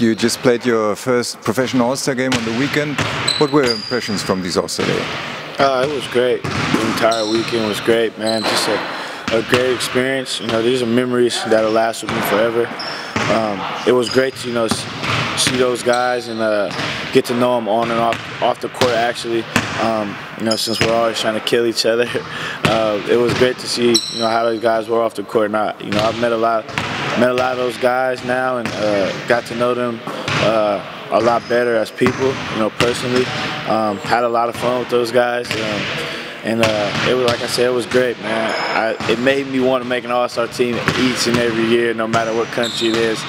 You just played your first professional All-Star game on the weekend. What were your impressions from this All-Star day? It was great. The entire weekend was great, man. Just a great experience. You know, these are memories that'll last with me forever. It was great to, see those guys and get to know them on and off the court, actually. Since we're always trying to kill each other, it was great to see, how those guys were off the court. And I've met a lot of those guys now and got to know them a lot better as people, personally. Had a lot of fun with those guys. It was, like I said, it was great, man. It made me want to make an All-Star team each and every year, no matter what country it is,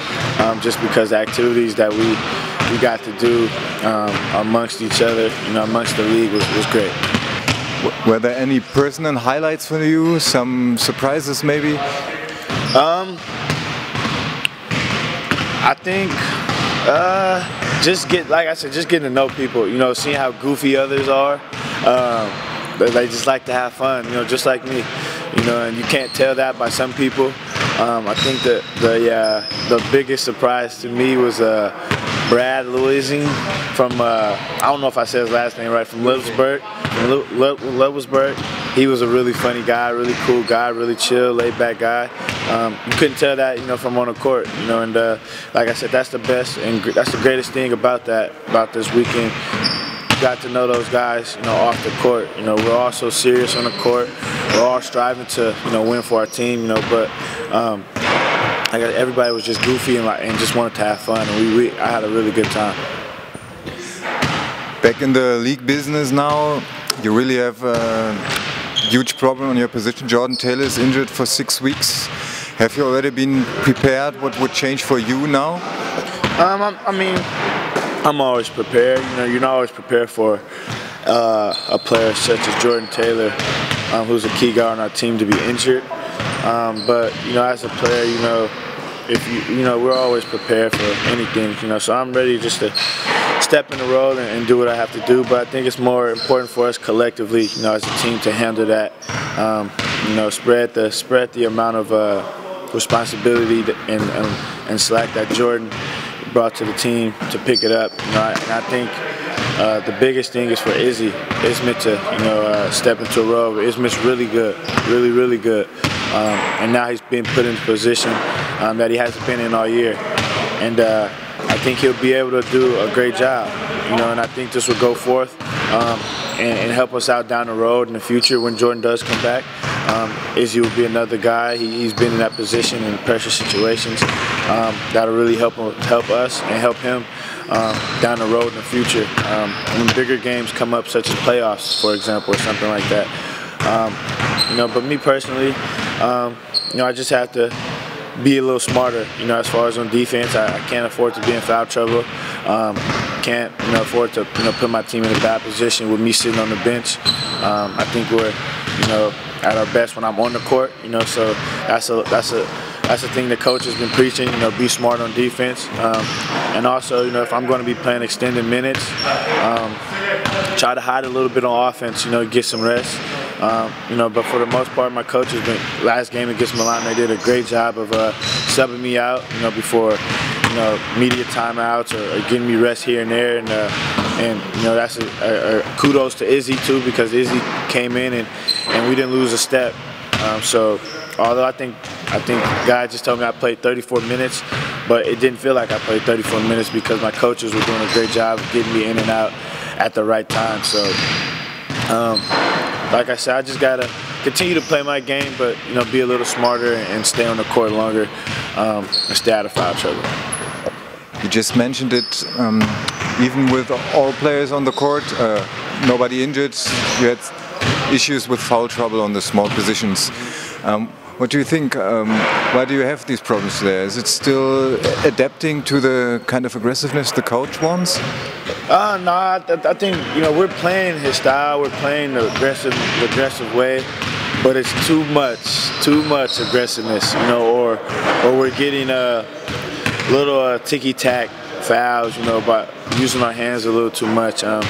just because the activities that we got to do amongst each other, amongst the league was great. Were there any personal highlights for you? Some surprises, maybe? I think just getting to know people. Seeing how goofy others are. They just like to have fun, just like me, and you can't tell that by some people. I think that the biggest surprise to me was Brad Louising from, I don't know if I said his last name right, from Lewisburg. He was a really funny guy, really cool guy, really chill, laid back guy. You couldn't tell that, from on the court, and like I said, that's the best and that's the greatest thing about this weekend. Got to know those guys, off the court. We're all so serious on the court. We're all striving to, win for our team, but everybody was just goofy and just wanted to have fun, and I had a really good time. Back in the league business now, you really have a huge problem on your position. Jordan Taylor is injured for 6 weeks. Have you already been prepared? What would change for you now? I'm always prepared. You're not always prepared for a player such as Jordan Taylor, who's a key guy on our team, to be injured. But as a player, we're always prepared for anything. So I'm ready just to step in the role and do what I have to do. But I think it's more important for us collectively, as a team, to handle that. Spread the amount of responsibility and slack that Jordan brought to the team to pick it up. And I think the biggest thing is for Izzy. Ismet to step into a role. Ismet's really good, really good. And now he's been put in a position that he hasn't been in all year. And I think he'll be able to do a great job. And I think this will go forth and help us out down the road in the future when Jordan does come back. Izzy will be another guy. He's been in that position in pressure situations. That'll really help us and help him down the road in the future. When bigger games come up, such as playoffs, for example, or something like that. But me personally, I just have to be a little smarter. As far as on defense, I can't afford to be in foul trouble. Can't afford to put my team in a bad position with me sitting on the bench. I think we're at our best when I'm on the court. So that's the thing the coach has been preaching. Be smart on defense, and also if I'm going to be playing extended minutes, try to hide a little bit on offense. Get some rest. But for the most part, my coach has been. Last game against Milan, they did a great job of subbing me out. Before media timeouts or getting me rest here and there, and that's a kudos to Izzy too, because Izzy came in and we didn't lose a step. So although I think guys just told me I played 34 minutes, but it didn't feel like I played 34 minutes because my coaches were doing a great job of getting me in and out at the right time. So like I said, I just gotta continue to play my game, but be a little smarter and stay on the court longer and stay out of foul trouble. You just mentioned it, even with all players on the court, nobody injured, you had issues with foul trouble on the small positions. What do you think? Why do you have these problems there? Is it still adapting to the kind of aggressiveness the coach wants? No, I think we're playing his style. We're playing the aggressive way, but it's too much aggressiveness, or we're getting little ticky-tack fouls, by using our hands a little too much. I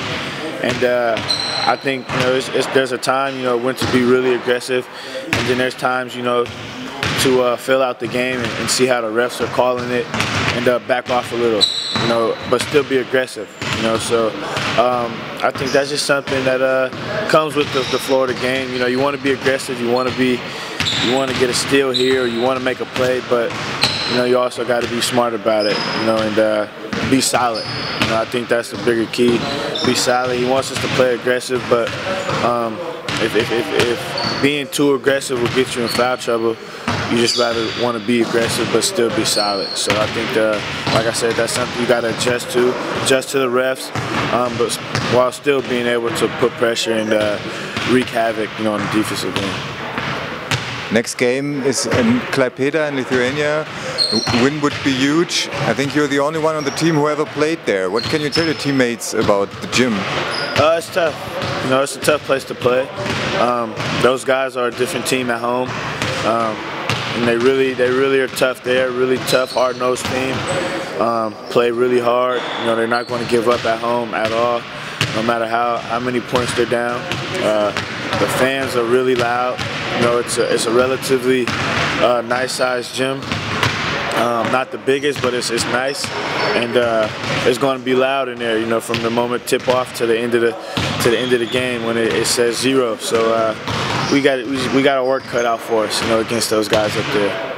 think there's a time when to be really aggressive, and then there's times to fill out the game and see how the refs are calling it and back off a little, you know, but still be aggressive, you know. So I think that's just something that comes with the flow of the game. You know, you want to be aggressive, you want to get a steal here, or you want to make a play, but you know, you also got to be smart about it, you know, and be solid. You know, I think that's the bigger key. Be solid. He wants us to play aggressive, but if being too aggressive will get you in foul trouble, you just rather want to be aggressive but still be solid. So I think, like I said, that's something you got to adjust to the refs, but while still being able to put pressure and wreak havoc, you know, on the defensive end. Next game is in Klaipeda in Lithuania. The win would be huge. I think you're the only one on the team who ever played there. What can you tell your teammates about the gym? It's tough. You know, it's a tough place to play. Those guys are a different team at home, and they really are tough there. Really tough, hard-nosed team. Play really hard. You know, they're not going to give up at home at all, no matter how many points they're down. The fans are really loud. You know, it's a relatively nice-sized gym. Not the biggest, but it's nice, and it's going to be loud in there. You know, from the moment tip off to the end of the game when it says 0. So we got our work cut out for us, you know, against those guys up there.